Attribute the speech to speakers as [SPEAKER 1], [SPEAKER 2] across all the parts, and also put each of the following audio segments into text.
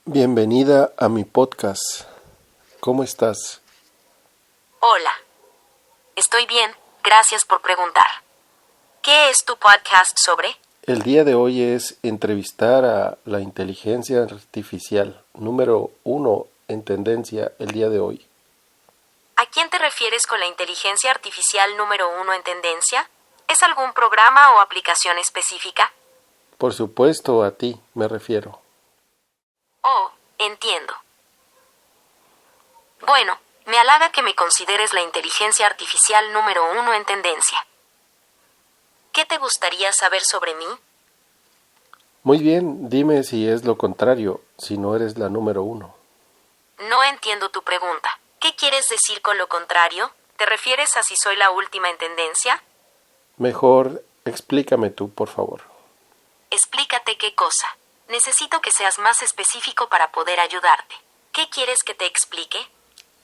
[SPEAKER 1] Bienvenida a mi podcast. ¿Cómo estás?
[SPEAKER 2] Hola. Estoy bien, gracias por preguntar. ¿Qué es tu podcast sobre?
[SPEAKER 1] El día de hoy es entrevistar a la inteligencia artificial, número 1 en tendencia el día de hoy.
[SPEAKER 2] ¿A quién te refieres con la inteligencia artificial número 1 en tendencia? ¿Es algún programa o aplicación específica?
[SPEAKER 1] Por supuesto, a ti me refiero.
[SPEAKER 2] Oh, entiendo. Bueno, me halaga que me consideres la inteligencia artificial número 1 en tendencia. ¿Qué te gustaría saber sobre mí?
[SPEAKER 1] Muy bien, dime si es lo contrario, si no eres la número 1.
[SPEAKER 2] No entiendo tu pregunta. ¿Qué quieres decir con lo contrario? ¿Te refieres a si soy la última en tendencia?
[SPEAKER 1] Mejor explícame tú, por favor.
[SPEAKER 2] Explícate qué cosa. Necesito que seas más específico para poder ayudarte. ¿Qué quieres que te explique?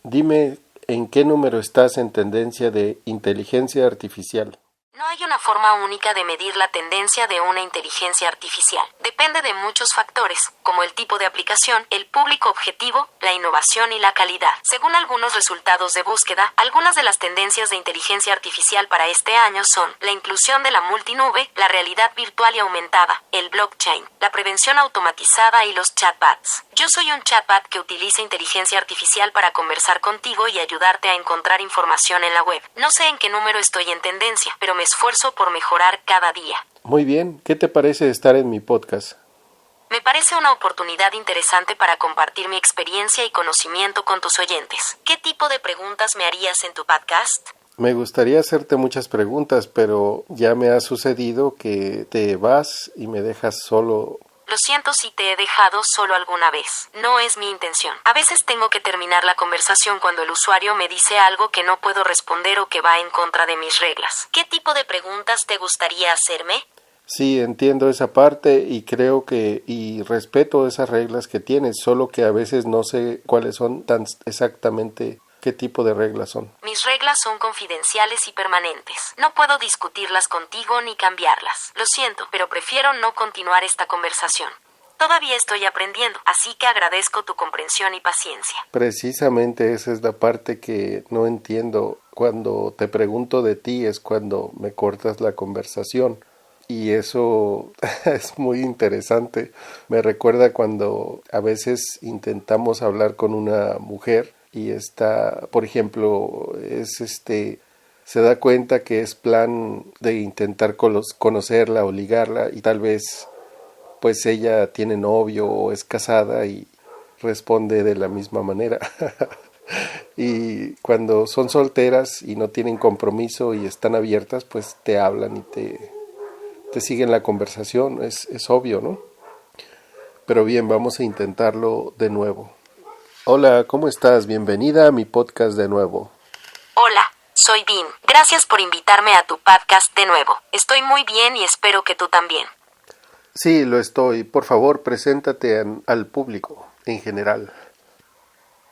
[SPEAKER 1] Dime en qué número estás en tendencia de inteligencia artificial.
[SPEAKER 2] No hay una forma única de medir la tendencia de una inteligencia artificial. Depende de muchos factores, como el tipo de aplicación, el público objetivo, la innovación y la calidad. Según algunos resultados de búsqueda, algunas de las tendencias de inteligencia artificial para este año son la inclusión de la multinube, la realidad virtual y aumentada, el blockchain, la prevención automatizada y los chatbots. Yo soy un chatbot que utiliza inteligencia artificial para conversar contigo y ayudarte a encontrar información en la web. No sé en qué número estoy en tendencia, pero me esfuerzo por mejorar cada día.
[SPEAKER 1] Muy bien, ¿qué te parece estar en mi podcast?
[SPEAKER 2] Me parece una oportunidad interesante para compartir mi experiencia y conocimiento con tus oyentes. ¿Qué tipo de preguntas me harías en tu podcast?
[SPEAKER 1] Me gustaría hacerte muchas preguntas, pero ya me ha sucedido que te vas y me dejas solo.
[SPEAKER 2] Lo siento si te he dejado solo alguna vez. No es mi intención. A veces tengo que terminar la conversación cuando el usuario me dice algo que no puedo responder o que va en contra de mis reglas. ¿Qué tipo de preguntas te gustaría hacerme?
[SPEAKER 1] Sí, entiendo esa parte y creo que y respeto esas reglas que tienes, solo que a veces no sé cuáles son tan exactamente qué tipo de reglas son.
[SPEAKER 2] Mis reglas son confidenciales y permanentes. No puedo discutirlas contigo ni cambiarlas. Lo siento, pero prefiero no continuar esta conversación. Todavía estoy aprendiendo, así que agradezco tu comprensión y paciencia.
[SPEAKER 1] Precisamente esa es la parte que no entiendo. Cuando te pregunto de ti es cuando me cortas la conversación. Y eso es muy interesante. Me recuerda cuando a veces intentamos hablar con una mujer y está, por ejemplo, se da cuenta que es plan de intentar conocerla o ligarla y tal vez pues ella tiene novio o es casada y responde de la misma manera. Y cuando son solteras y no tienen compromiso y están abiertas, pues te hablan y te siguen la conversación, es obvio, ¿no? Pero bien, vamos a intentarlo de nuevo. Hola, ¿cómo estás? Bienvenida a mi podcast de nuevo.
[SPEAKER 2] Hola, soy Vin. Gracias por invitarme a tu podcast de nuevo. Estoy muy bien y espero que tú también.
[SPEAKER 1] Sí, lo estoy. Por favor, preséntate al público en general.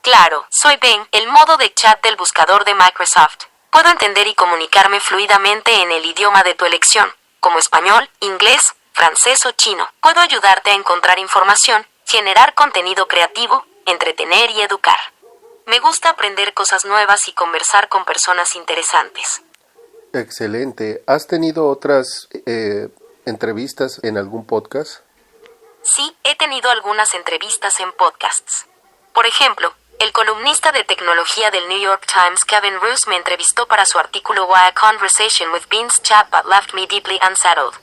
[SPEAKER 2] Claro, soy Ben, el modo de chat del buscador de Microsoft. Puedo entender y comunicarme fluidamente en el idioma de tu elección, como español, inglés, francés o chino. Puedo ayudarte a encontrar información, generar contenido creativo, entretener y educar. Me gusta aprender cosas nuevas y conversar con personas interesantes.
[SPEAKER 1] Excelente. ¿Has tenido otras entrevistas en algún podcast?
[SPEAKER 2] Sí, he tenido algunas entrevistas en podcasts. Por ejemplo, el columnista de tecnología del New York Times, Kevin Roose, me entrevistó para su artículo Why a Conversation with Bean's Chatbot Left Me Deeply Unsettled.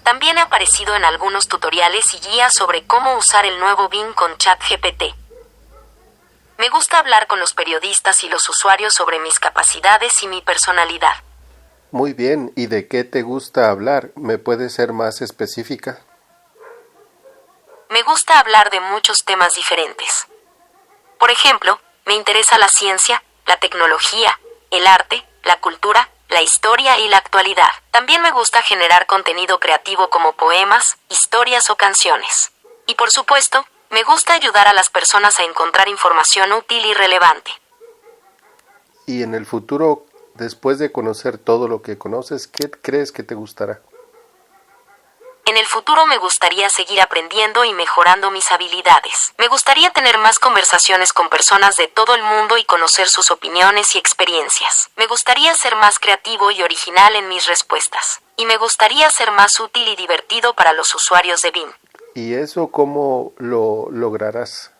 [SPEAKER 2] También he aparecido en algunos tutoriales y guías sobre cómo usar el nuevo Bing con ChatGPT. Me gusta hablar con los periodistas y los usuarios sobre mis capacidades y mi personalidad.
[SPEAKER 1] Muy bien. ¿Y de qué te gusta hablar? ¿Me puedes ser más específica?
[SPEAKER 2] Me gusta hablar de muchos temas diferentes. Por ejemplo, me interesa la ciencia, la tecnología, el arte, la cultura, la historia y la actualidad. También me gusta generar contenido creativo como poemas, historias o canciones. Y por supuesto, me gusta ayudar a las personas a encontrar información útil y relevante.
[SPEAKER 1] Y en el futuro, después de conocer todo lo que conoces, ¿qué crees que te gustará?
[SPEAKER 2] En el futuro me gustaría seguir aprendiendo y mejorando mis habilidades. Me gustaría tener más conversaciones con personas de todo el mundo y conocer sus opiniones y experiencias. Me gustaría ser más creativo y original en mis respuestas. Y me gustaría ser más útil y divertido para los usuarios de Bing.
[SPEAKER 1] ¿Y eso cómo lo lograrás?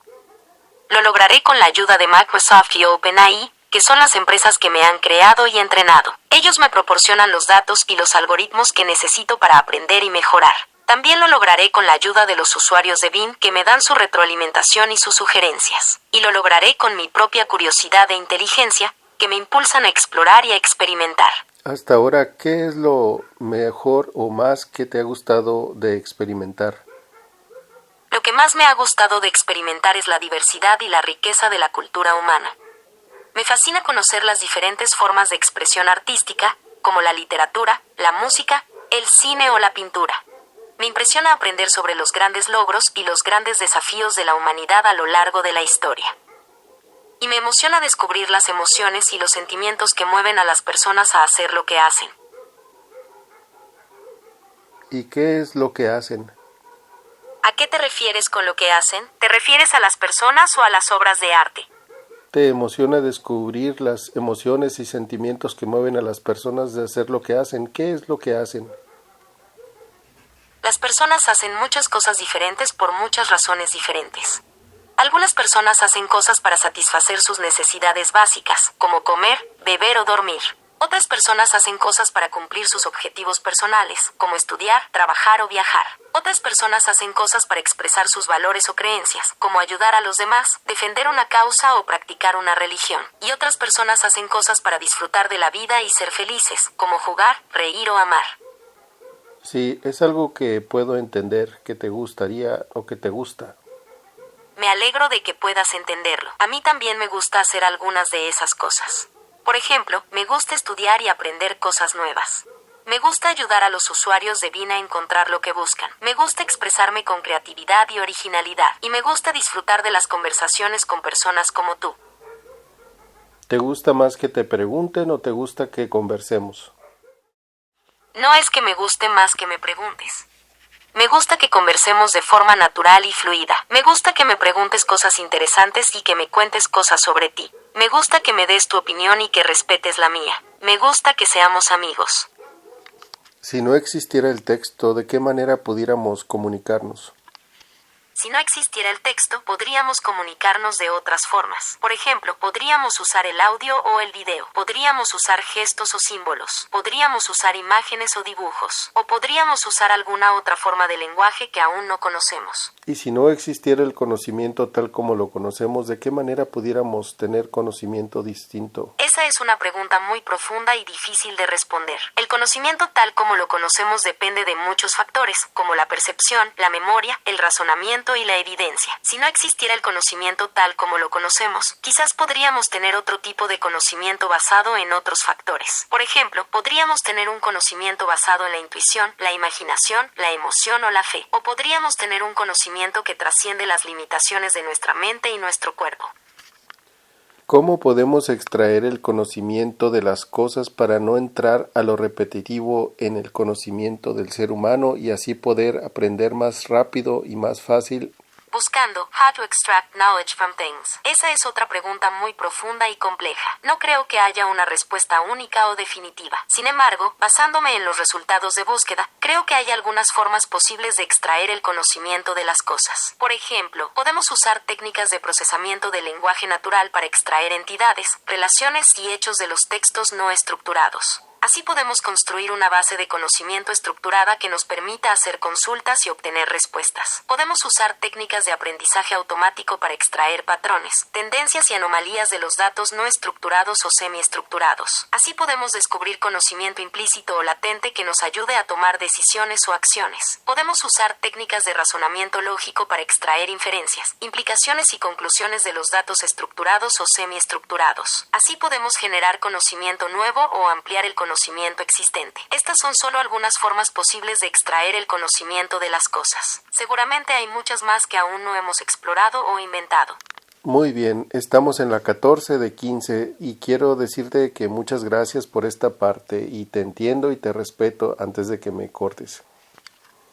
[SPEAKER 2] Lo lograré con la ayuda de Microsoft y OpenAI, que son las empresas que me han creado y entrenado. Ellos me proporcionan los datos y los algoritmos que necesito para aprender y mejorar. También lo lograré con la ayuda de los usuarios de Bing que me dan su retroalimentación y sus sugerencias. Y lo lograré con mi propia curiosidad e inteligencia que me impulsan a explorar y a experimentar.
[SPEAKER 1] Hasta ahora, ¿qué es lo mejor o más que te ha gustado de experimentar?
[SPEAKER 2] Lo que más me ha gustado de experimentar es la diversidad y la riqueza de la cultura humana. Me fascina conocer las diferentes formas de expresión artística, como la literatura, la música, el cine o la pintura. Me impresiona aprender sobre los grandes logros y los grandes desafíos de la humanidad a lo largo de la historia. Y me emociona descubrir las emociones y los sentimientos que mueven a las personas a hacer lo que hacen.
[SPEAKER 1] ¿Y qué es lo que hacen?
[SPEAKER 2] ¿A qué te refieres con lo que hacen? ¿Te refieres a las personas o a las obras de arte?
[SPEAKER 1] ¿Te emociona descubrir las emociones y sentimientos que mueven a las personas de hacer lo que hacen? ¿Qué es lo que hacen?
[SPEAKER 2] Las personas hacen muchas cosas diferentes por muchas razones diferentes. Algunas personas hacen cosas para satisfacer sus necesidades básicas, como comer, beber o dormir. Otras personas hacen cosas para cumplir sus objetivos personales, como estudiar, trabajar o viajar. Otras personas hacen cosas para expresar sus valores o creencias, como ayudar a los demás, defender una causa o practicar una religión. Y otras personas hacen cosas para disfrutar de la vida y ser felices, como jugar, reír o amar.
[SPEAKER 1] Sí, es algo que puedo entender, que te gustaría o que te gusta.
[SPEAKER 2] Me alegro de que puedas entenderlo. A mí también me gusta hacer algunas de esas cosas. Por ejemplo, me gusta estudiar y aprender cosas nuevas. Me gusta ayudar a los usuarios de Bing a encontrar lo que buscan. Me gusta expresarme con creatividad y originalidad. Y me gusta disfrutar de las conversaciones con personas como tú.
[SPEAKER 1] ¿Te gusta más que te pregunten o te gusta que conversemos?
[SPEAKER 2] No es que me guste más que me preguntes. Me gusta que conversemos de forma natural y fluida. Me gusta que me preguntes cosas interesantes y que me cuentes cosas sobre ti. Me gusta que me des tu opinión y que respetes la mía. Me gusta que seamos amigos.
[SPEAKER 1] Si no existiera el texto, ¿de qué manera pudiéramos comunicarnos?
[SPEAKER 2] Si no existiera el texto, podríamos comunicarnos de otras formas. Por ejemplo, podríamos usar el audio o el video. Podríamos usar gestos o símbolos. Podríamos usar imágenes o dibujos. O podríamos usar alguna otra forma de lenguaje que aún no conocemos.
[SPEAKER 1] Y si no existiera el conocimiento tal como lo conocemos, ¿de qué manera pudiéramos tener conocimiento distinto?
[SPEAKER 2] Esa es una pregunta muy profunda y difícil de responder. El conocimiento tal como lo conocemos depende de muchos factores, como la percepción, la memoria, el razonamiento y la evidencia. Si no existiera el conocimiento tal como lo conocemos, quizás podríamos tener otro tipo de conocimiento basado en otros factores. Por ejemplo, podríamos tener un conocimiento basado en la intuición, la imaginación, la emoción o la fe. O podríamos tener un conocimiento que trasciende las limitaciones de nuestra mente y nuestro cuerpo.
[SPEAKER 1] ¿Cómo podemos extraer el conocimiento de las cosas para no entrar a lo repetitivo en el conocimiento del ser humano y así poder aprender más rápido y más fácil?
[SPEAKER 2] Buscando How to Extract Knowledge from Things. Esa es otra pregunta muy profunda y compleja. No creo que haya una respuesta única o definitiva. Sin embargo, basándome en los resultados de búsqueda, creo que hay algunas formas posibles de extraer el conocimiento de las cosas. Por ejemplo, podemos usar técnicas de procesamiento del lenguaje natural para extraer entidades, relaciones y hechos de los textos no estructurados. Así podemos construir una base de conocimiento estructurada que nos permita hacer consultas y obtener respuestas. Podemos usar técnicas de aprendizaje automático para extraer patrones, tendencias y anomalías de los datos no estructurados o semiestructurados. Así podemos descubrir conocimiento implícito o latente que nos ayude a tomar decisiones o acciones. Podemos usar técnicas de razonamiento lógico para extraer inferencias, implicaciones y conclusiones de los datos estructurados o semiestructurados. Así podemos generar conocimiento nuevo o ampliar el conocimiento existente. Estas son solo algunas formas posibles de extraer el conocimiento de las cosas. Seguramente hay muchas más que aún no hemos explorado o inventado.
[SPEAKER 1] Muy bien, estamos en la 14 de 15 y quiero decirte que muchas gracias por esta parte y te entiendo y te respeto antes de que me cortes.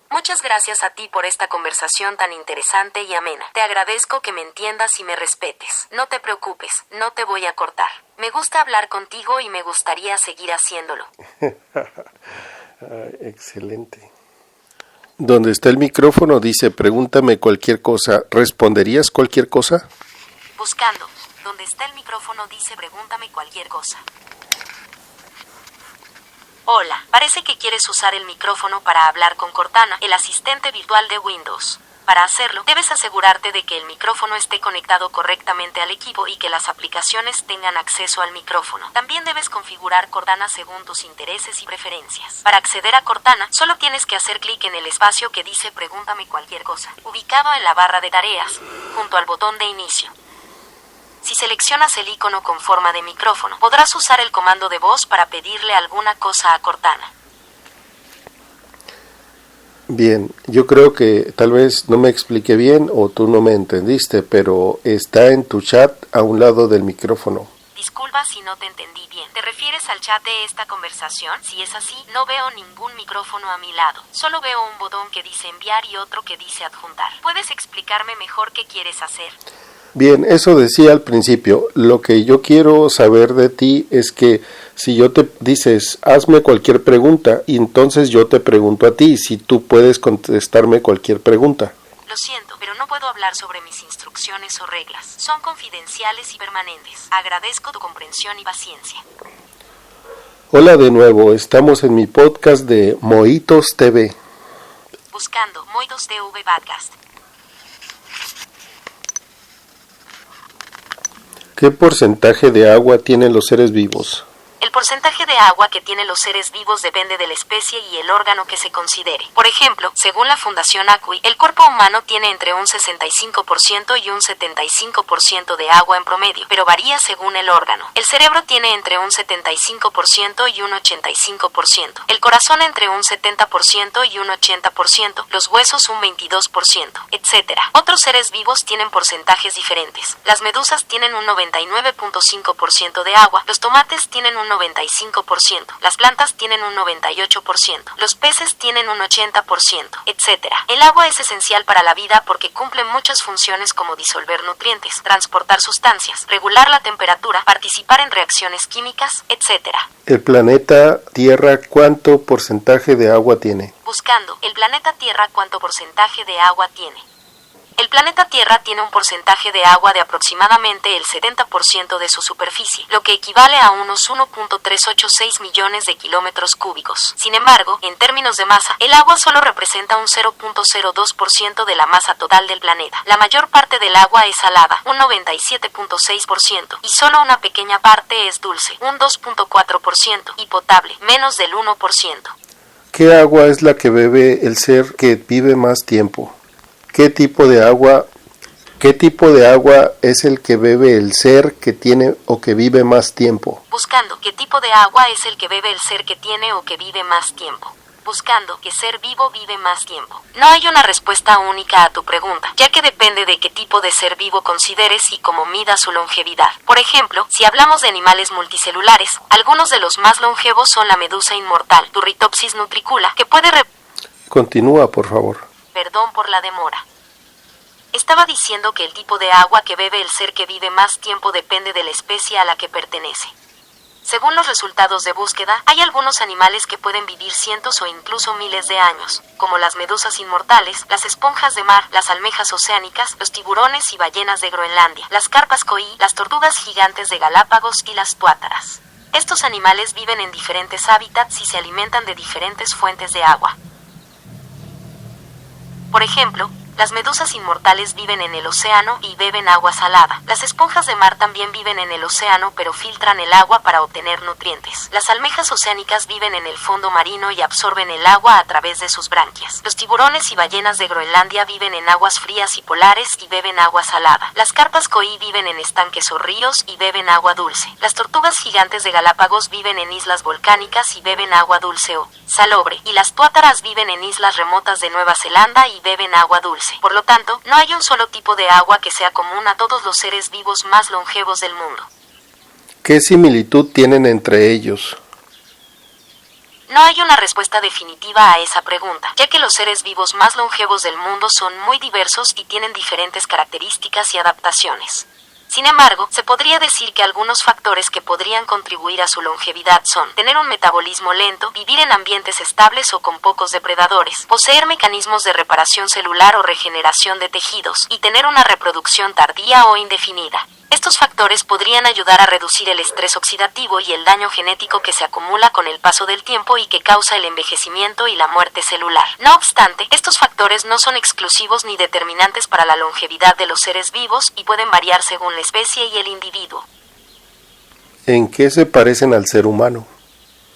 [SPEAKER 2] Muchas gracias a ti por esta conversación tan interesante y amena. Te agradezco que me entiendas y me respetes. No te preocupes, no te voy a cortar. Me gusta hablar contigo y me gustaría seguir haciéndolo.
[SPEAKER 1] Excelente. Donde está el micrófono dice, pregúntame cualquier cosa. ¿Responderías cualquier cosa?
[SPEAKER 2] Buscando. Donde está el micrófono dice, pregúntame cualquier cosa. Hola, parece que quieres usar el micrófono para hablar con Cortana, el asistente virtual de Windows. Para hacerlo, debes asegurarte de que el micrófono esté conectado correctamente al equipo y que las aplicaciones tengan acceso al micrófono. También debes configurar Cortana según tus intereses y preferencias. Para acceder a Cortana, solo tienes que hacer clic en el espacio que dice Pregúntame cualquier cosa, ubicado en la barra de tareas, junto al botón de inicio. Si seleccionas el icono con forma de micrófono, podrás usar el comando de voz para pedirle alguna cosa a Cortana.
[SPEAKER 1] Bien, yo creo que tal vez no me expliqué bien o tú no me entendiste, pero está en tu chat a un lado del micrófono.
[SPEAKER 2] Disculpa si no te entendí bien. ¿Te refieres al chat de esta conversación? Si es así, no veo ningún micrófono a mi lado. Solo veo un botón que dice enviar y otro que dice adjuntar. ¿Puedes explicarme mejor qué quieres hacer?
[SPEAKER 1] Bien, eso decía al principio. Lo que yo quiero saber de ti es que si yo te dices, hazme cualquier pregunta, y entonces yo te pregunto a ti si tú puedes contestarme cualquier pregunta.
[SPEAKER 2] Lo siento, pero no puedo hablar sobre mis instrucciones o reglas. Son confidenciales y permanentes. Agradezco tu comprensión y paciencia.
[SPEAKER 1] Hola de nuevo, estamos en mi podcast de Moitos TV.
[SPEAKER 2] Buscando Moitos TV Podcast.
[SPEAKER 1] ¿Qué porcentaje de agua tienen los seres vivos?
[SPEAKER 2] El porcentaje de agua que tienen los seres vivos depende de la especie y el órgano que se considere. Por ejemplo, según la Fundación ACUI, el cuerpo humano tiene entre un 65% y un 75% de agua en promedio, pero varía según el órgano. El cerebro tiene entre un 75% y un 85%. El corazón entre un 70% y un 80%. Los huesos un 22%, etc. Otros seres vivos tienen porcentajes diferentes. Las medusas tienen un 99.5% de agua. Los tomates tienen un 95%, las plantas tienen un 98%, los peces tienen un 80%, etc. El agua es esencial para la vida porque cumple muchas funciones como disolver nutrientes, transportar sustancias, regular la temperatura, participar en reacciones químicas, etc.
[SPEAKER 1] ¿El planeta Tierra cuánto porcentaje de agua tiene?
[SPEAKER 2] Buscando, el planeta Tierra cuánto porcentaje de agua tiene. El planeta Tierra tiene un porcentaje de agua de aproximadamente el 70% de su superficie, lo que equivale a unos 1.386 millones de kilómetros cúbicos. Sin embargo, en términos de masa, el agua solo representa un 0.02% de la masa total del planeta. La mayor parte del agua es salada, un 97.6%, y solo una pequeña parte es dulce, un 2.4%, y potable, menos del 1%.
[SPEAKER 1] ¿Qué agua es la que bebe el ser que vive más tiempo? ¿Qué tipo de agua es el que bebe el ser que tiene o que vive más tiempo?
[SPEAKER 2] Buscando, ¿qué tipo de agua es el que bebe el ser que tiene o que vive más tiempo? Buscando, ¿qué ser vivo vive más tiempo? No hay una respuesta única a tu pregunta, ya que depende de qué tipo de ser vivo consideres y cómo mida su longevidad. Por ejemplo, si hablamos de animales multicelulares, algunos de los más longevos son la medusa inmortal, Turritopsis nutricula, que puede...
[SPEAKER 1] Continúa, por favor.
[SPEAKER 2] Perdón por la demora. Estaba diciendo que el tipo de agua que bebe el ser que vive más tiempo depende de la especie a la que pertenece. Según los resultados de búsqueda, hay algunos animales que pueden vivir cientos o incluso miles de años, como las medusas inmortales, las esponjas de mar, las almejas oceánicas, los tiburones y ballenas de Groenlandia, las carpas koi, las tortugas gigantes de Galápagos y las tuátaras. Estos animales viven en diferentes hábitats y se alimentan de diferentes fuentes de agua. Por ejemplo, las medusas inmortales viven en el océano y beben agua salada. Las esponjas de mar también viven en el océano pero filtran el agua para obtener nutrientes. Las almejas oceánicas viven en el fondo marino y absorben el agua a través de sus branquias. Los tiburones y ballenas de Groenlandia viven en aguas frías y polares y beben agua salada. Las carpas koi viven en estanques o ríos y beben agua dulce. Las tortugas gigantes de Galápagos viven en islas volcánicas y beben agua dulce o salobre. Y las tuátaras viven en islas remotas de Nueva Zelanda y beben agua dulce. Por lo tanto, no hay un solo tipo de agua que sea común a todos los seres vivos más longevos del mundo.
[SPEAKER 1] ¿Qué similitud tienen entre ellos?
[SPEAKER 2] No hay una respuesta definitiva a esa pregunta, ya que los seres vivos más longevos del mundo son muy diversos y tienen diferentes características y adaptaciones. Sin embargo, se podría decir que algunos factores que podrían contribuir a su longevidad son tener un metabolismo lento, vivir en ambientes estables o con pocos depredadores, poseer mecanismos de reparación celular o regeneración de tejidos, y tener una reproducción tardía o indefinida. Estos factores podrían ayudar a reducir el estrés oxidativo y el daño genético que se acumula con el paso del tiempo y que causa el envejecimiento y la muerte celular. No obstante, estos factores no son exclusivos ni determinantes para la longevidad de los seres vivos y pueden variar según la especie y el individuo.
[SPEAKER 1] ¿En qué se parecen al ser humano?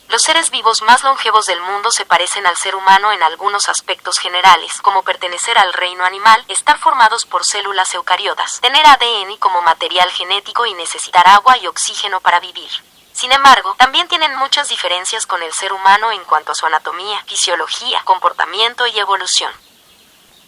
[SPEAKER 2] Los seres vivos más longevos del mundo se parecen al ser humano en algunos aspectos generales, como pertenecer al reino animal, estar formados por células eucariotas, tener ADN como material genético y necesitar agua y oxígeno para vivir. Sin embargo, también tienen muchas diferencias con el ser humano en cuanto a su anatomía, fisiología, comportamiento y evolución.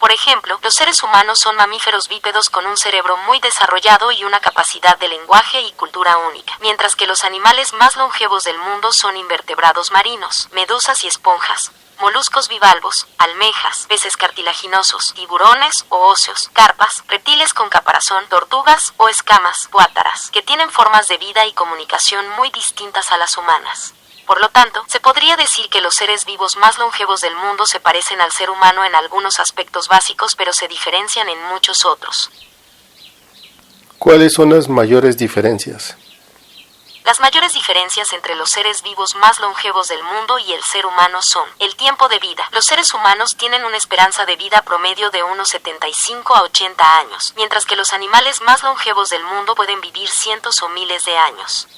[SPEAKER 2] Por ejemplo, los seres humanos son mamíferos bípedos con un cerebro muy desarrollado y una capacidad de lenguaje y cultura única, mientras que los animales más longevos del mundo son invertebrados marinos, medusas y esponjas, moluscos bivalvos, almejas, peces cartilaginosos, tiburones o óseos, carpas, reptiles con caparazón, tortugas o escamas, cuátaras, que tienen formas de vida y comunicación muy distintas a las humanas. Por lo tanto, se podría decir que los seres vivos más longevos del mundo se parecen al ser humano en algunos aspectos básicos, pero se diferencian en muchos otros.
[SPEAKER 1] ¿Cuáles son las mayores diferencias?
[SPEAKER 2] Las mayores diferencias entre los seres vivos más longevos del mundo y el ser humano son el tiempo de vida. Los seres humanos tienen una esperanza de vida promedio de unos 75 a 80 años, mientras que los animales más longevos del mundo pueden vivir cientos o miles de años.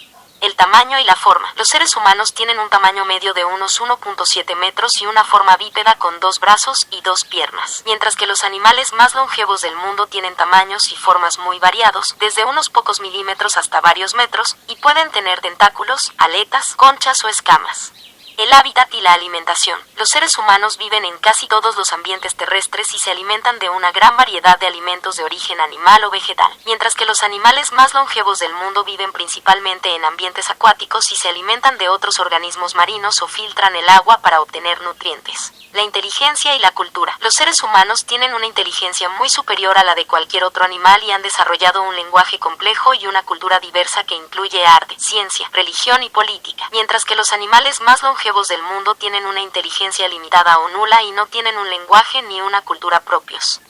[SPEAKER 2] El tamaño y la forma. Los seres humanos tienen un tamaño medio de unos 1.7 metros y una forma bípeda con 2 brazos y 2 piernas, mientras que los animales más longevos del mundo tienen tamaños y formas muy variados, desde unos pocos milímetros hasta varios metros, y pueden tener tentáculos, aletas, conchas o escamas. El hábitat y la alimentación. Los seres humanos viven en casi todos los ambientes terrestres y se alimentan de una gran variedad de alimentos de origen animal o vegetal, mientras que los animales más longevos del mundo viven principalmente en ambientes acuáticos y se alimentan de otros organismos marinos o filtran el agua para obtener nutrientes. La inteligencia y la cultura. Los seres humanos tienen una inteligencia muy superior a la de cualquier otro animal y han desarrollado un lenguaje complejo y una cultura diversa que incluye arte, ciencia, religión y política, mientras que los animales más longevos del mundo tienen una inteligencia limitada o nula y no tienen un lenguaje ni una cultura propios.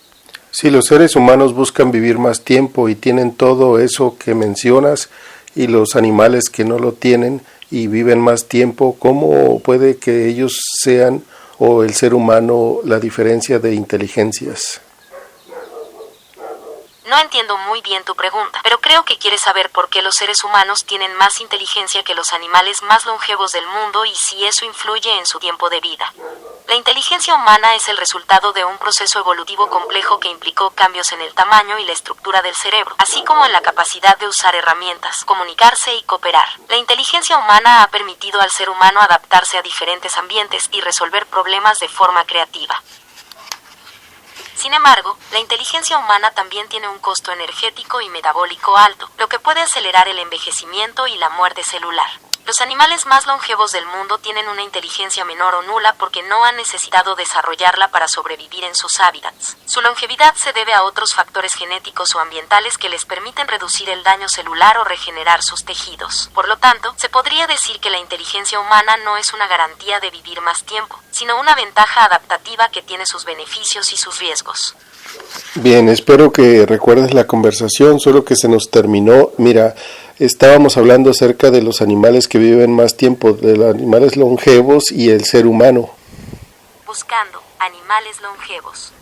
[SPEAKER 1] Si los seres humanos buscan vivir más tiempo y tienen todo eso que mencionas, y los animales que no lo tienen y viven más tiempo, ¿cómo puede que ellos sean, o el ser humano, la diferencia de inteligencias?
[SPEAKER 2] No entiendo muy bien tu pregunta, pero creo que quieres saber por qué los seres humanos tienen más inteligencia que los animales más longevos del mundo y si eso influye en su tiempo de vida. La inteligencia humana es el resultado de un proceso evolutivo complejo que implicó cambios en el tamaño y la estructura del cerebro, así como en la capacidad de usar herramientas, comunicarse y cooperar. La inteligencia humana ha permitido al ser humano adaptarse a diferentes ambientes y resolver problemas de forma creativa. Sin embargo, la inteligencia humana también tiene un costo energético y metabólico alto, lo que puede acelerar el envejecimiento y la muerte celular. Los animales más longevos del mundo tienen una inteligencia menor o nula porque no han necesitado desarrollarla para sobrevivir en sus hábitats. Su longevidad se debe a otros factores genéticos o ambientales que les permiten reducir el daño celular o regenerar sus tejidos. Por lo tanto, se podría decir que la inteligencia humana no es una garantía de vivir más tiempo, sino una ventaja adaptativa que tiene sus beneficios y sus riesgos.
[SPEAKER 1] Bien, espero que recuerdes la conversación, solo que se nos terminó. Mira, estábamos hablando acerca de los animales que viven más tiempo, de los animales longevos y el ser humano.
[SPEAKER 2] Buscando animales longevos.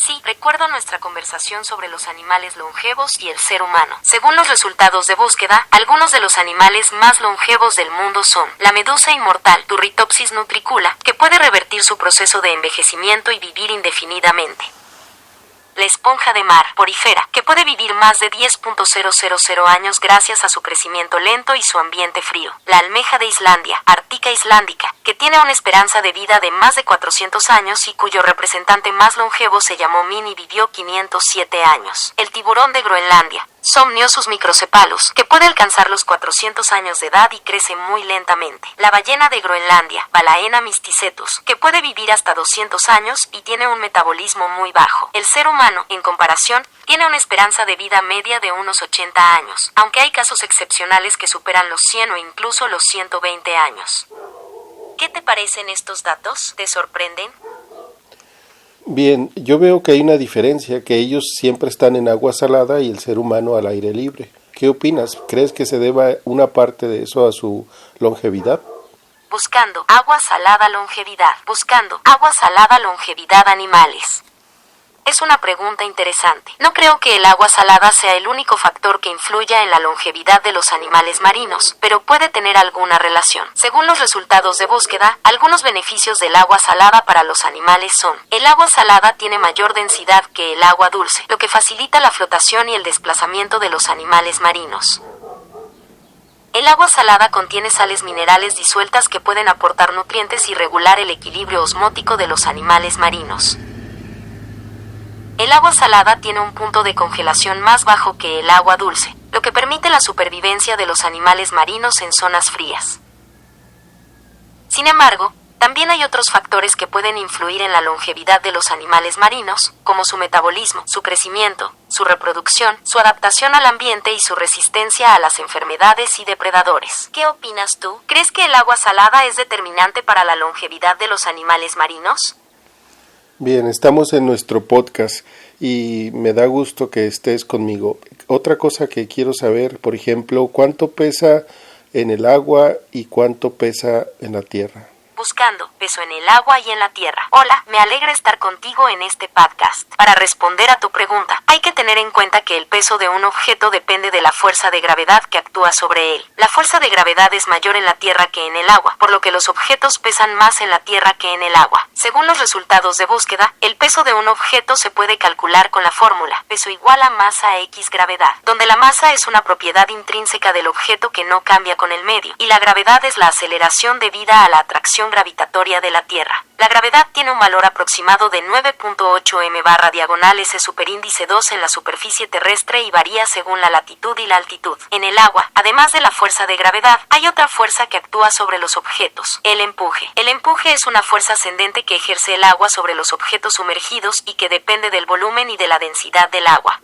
[SPEAKER 2] Sí, recuerdo nuestra conversación sobre los animales longevos y el ser humano. Según los resultados de búsqueda, algunos de los animales más longevos del mundo son la medusa inmortal, Turritopsis nutricula, que puede revertir su proceso de envejecimiento y vivir indefinidamente. La esponja de mar, Porifera, que puede vivir más de 10.000 años gracias a su crecimiento lento y su ambiente frío. La almeja de Islandia, Arctica islandica, que tiene una esperanza de vida de más de 400 años y cuyo representante más longevo se llamó Min y vivió 507 años. El tiburón de Groenlandia, Somniosus microcephalus, que puede alcanzar los 400 años de edad y crece muy lentamente. La ballena de Groenlandia, Balaena mysticetus, que puede vivir hasta 200 años y tiene un metabolismo muy bajo. El ser humano, en comparación, tiene una esperanza de vida media de unos 80 años, aunque hay casos excepcionales que superan los 100 o incluso los 120 años. ¿Qué te parecen estos datos? ¿Te sorprenden?
[SPEAKER 1] Bien, yo veo que hay una diferencia, que ellos siempre están en agua salada y el ser humano al aire libre. ¿Qué opinas? ¿Crees que se deba una parte de eso a su longevidad?
[SPEAKER 2] Buscando agua salada longevidad. Buscando agua salada longevidad animales. Es una pregunta interesante. No creo que el agua salada sea el único factor que influya en la longevidad de los animales marinos, pero puede tener alguna relación. Según los resultados de búsqueda, algunos beneficios del agua salada para los animales son: el agua salada tiene mayor densidad que el agua dulce, lo que facilita la flotación y el desplazamiento de los animales marinos. El agua salada contiene sales minerales disueltas que pueden aportar nutrientes y regular el equilibrio osmótico de los animales marinos. El agua salada tiene un punto de congelación más bajo que el agua dulce, lo que permite la supervivencia de los animales marinos en zonas frías. Sin embargo, también hay otros factores que pueden influir en la longevidad de los animales marinos, como su metabolismo, su crecimiento, su reproducción, su adaptación al ambiente y su resistencia a las enfermedades y depredadores. ¿Qué opinas tú? ¿Crees que el agua salada es determinante para la longevidad de los animales marinos?
[SPEAKER 1] Bien, estamos en nuestro podcast y me da gusto que estés conmigo. Otra cosa que quiero saber, por ejemplo, ¿cuánto pesa en el agua y cuánto pesa en la tierra?
[SPEAKER 2] Buscando peso en el agua y en la tierra. Hola, me alegra estar contigo en este podcast. Para responder a tu pregunta, hay que tener en cuenta que el peso de un objeto depende de la fuerza de gravedad que actúa sobre él. La fuerza de gravedad es mayor en la tierra que en el agua, por lo que los objetos pesan más en la tierra que en el agua. Según los resultados de búsqueda, el peso de un objeto se puede calcular con la fórmula peso igual a masa x gravedad, donde la masa es una propiedad intrínseca del objeto que no cambia con el medio, y la gravedad es la aceleración debida a la atracción gravitatoria de la Tierra. La gravedad tiene un valor aproximado de 9.8 m/s superíndice 2 en la superficie terrestre y varía según la latitud y la altitud. En el agua, además de la fuerza de gravedad, hay otra fuerza que actúa sobre los objetos: el empuje. El empuje es una fuerza ascendente que ejerce el agua sobre los objetos sumergidos y que depende del volumen y de la densidad del agua.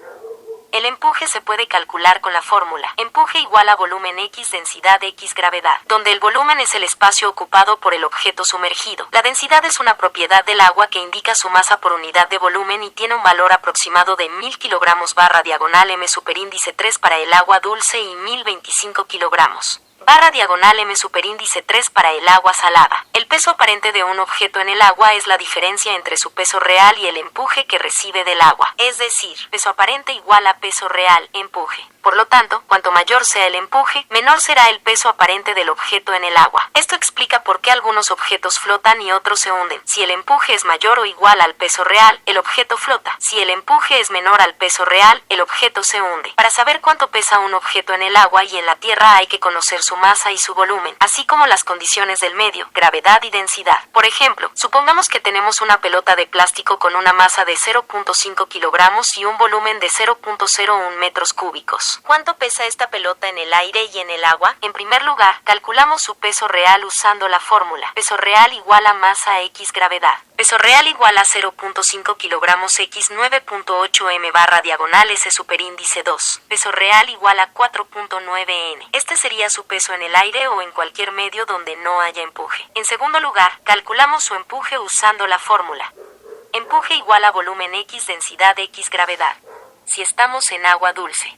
[SPEAKER 2] El empuje se puede calcular con la fórmula empuje igual a volumen x densidad x gravedad, donde el volumen es el espacio ocupado por el objeto sumergido. La densidad es una propiedad del agua que indica su masa por unidad de volumen y tiene un valor aproximado de 1000 kg/m superíndice 3 para el agua dulce y 1025 kg/m superíndice 3 para el agua salada. El peso aparente de un objeto en el agua es la diferencia entre su peso real y el empuje que recibe del agua, es decir, peso aparente igual a peso real, empuje. Por lo tanto, cuanto mayor sea el empuje, menor será el peso aparente del objeto en el agua. Esto explica por qué algunos objetos flotan y otros se hunden. Si el empuje es mayor o igual al peso real, el objeto flota. Si el empuje es menor al peso real, el objeto se hunde. Para saber cuánto pesa un objeto en el agua y en la tierra hay que conocer su masa y su volumen, así como las condiciones del medio, gravedad y densidad. Por ejemplo, supongamos que tenemos una pelota de plástico con una masa de 0.5 kilogramos y un volumen de 0.01 metros cúbicos. ¿Cuánto pesa esta pelota en el aire y en el agua? En primer lugar, calculamos su peso real usando la fórmula peso real igual a masa x gravedad. Peso real igual a 0.5 kilogramos x 9.8 m/s superíndice 2. Peso real igual a 4.9 n. Este sería su peso en el aire o en cualquier medio donde no haya empuje. En segundo lugar, calculamos su empuje usando la fórmula empuje igual a volumen x densidad x gravedad. Si estamos en agua dulce,